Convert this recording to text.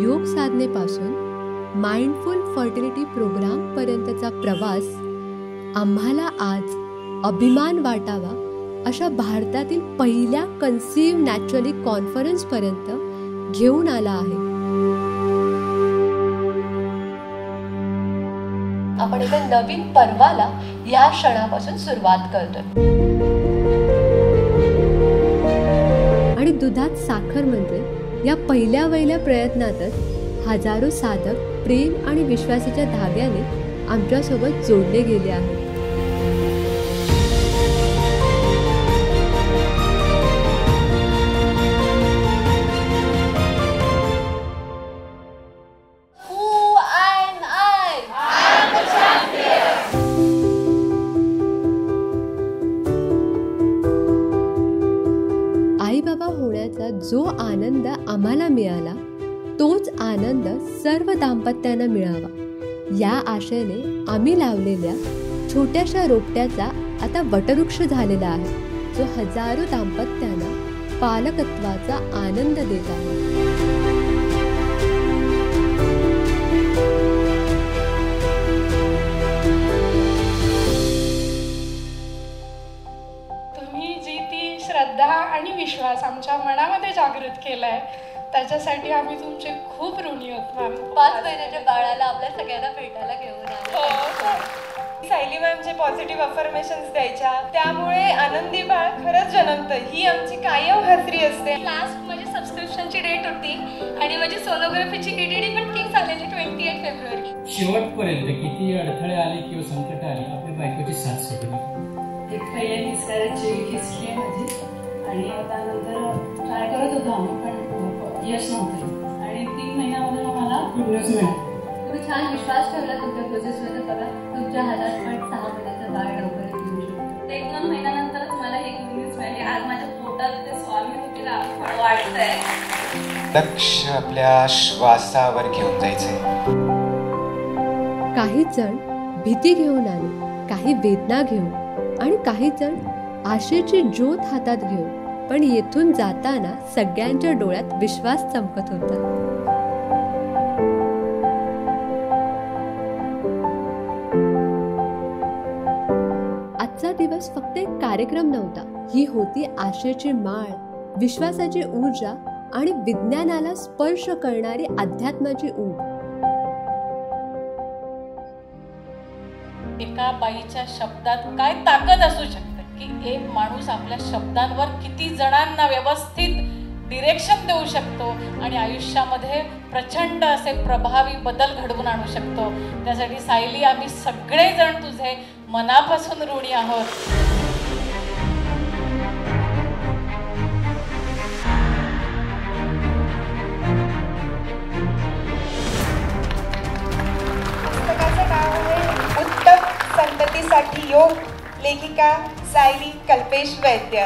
योग साधनेपासून mindful fertility प्रोग्रामपर्यंतचा प्रवास आम्हाला आज अभिमान वाटावा अशा भारतातील पहिल्या कन्सीव्ह नॅचरली कॉन्फरन्सपर्यंत घेऊन आला आहे. आपण एका नवीन पर्वाला या क्षणापासून सुरुवात करतोय. आणि दुधात साखर म्हणजे या पहिल्या वहिल्या प्रयत्नातच हजारो साधक प्रेम आणि विश्वासाच्या धाग्याने आमच्यासोबत जोडले गेले आहेत. आई बाबा होण्याचा जो आनंद आम्हाला मिळाला तोच आनंद सर्व दाम्पत्यांना मिळावा या आशेने आम्ही लावलेल्या छोट्याशा रोपट्याचा आता वटवृक्ष झालेला आहे, जो हजारो दाम्पत्यांना पालकत्वाचा आनंद देत आहे. तुम्ही जी ती श्रद्धा आणि विश्वास आमच्या मनामध्ये जागृत केलाय त्याच्यासाठी आम्ही तुमचे खूप ऋणी आहोत मॅम. 5 महिन्याच्या बाळाला आपल्या सगळ्यांना भेटायला घेऊन आलो. सायली मॅम जे पॉझिटिव्ह अफर्मेशन्स द्यायच्या त्यामुळे आनंदी बाळ खरंच जन्मतं ही आमची कायम खात्री असते. लास्ट माझी सबस्क्रिप्शनची डेट होती आणि माझी सोनोग्राफीची EDD पण फिक्स झालेली 28 फेब्रुवारी. शेवटपर्यंत किती अडथळे आले किंवा संकट आली आपल्या बायकोची साथ सोडली. एक पहिल्या मिसकॅरेजची हिस्ट्री आहे माझी आणि त्यानंतर ट्राय करत होतो आम्ही पण यश नव्हतं आणि 3 महिन्यामध्ये मला गुड न्यूज मिळाली. तुम्ही छान विश्वास ठेवला तुमच्या प्रोसेसमध्ये. बघा तुमच्या हातात पण 6 महिन्याचं बाळ लवकर येऊ शकतं. 1-2 महिन्यानंतरच मला ही गुड न्यूज मिळाली. आज माझ्या पोटात ते स्वामी होतीला वाटतंय. लक्ष आपल्या श्वासावर घेऊन जायचंय. काही जण भीती घेऊन आले, काही वेदना घेऊन आणि काही जण आशेची ज्योत हातात घेऊन. पण येथून जाताना सगळ्यांच्या डोळ्यात विश्वास चमकत होता. आजचा दिवस फक्त एक कार्यक्रम नव्हता, ही होती आशेची माळ, विश्वासाची ऊर्जा आणि विज्ञानाला स्पर्श करणारी अध्यात्माची ऊब. एका बाईच्या शब्दात काय ताकद असू शकते की एक माणूस आपल्या शब्दांवर किती जणांना व्यवस्थित डिरेक्शन देऊ शकतो आणि आयुष्यामध्ये प्रचंड असे प्रभावी बदल घडवून आणू शकतो. त्यासाठी सायली आम्ही सगळेजण तुझे मनापासून ऋणी आहोत. पुस्तकाचं नाव आहे उत्तम संततीसाठी योग. लेखिका सायली कल्पेश वैद्य.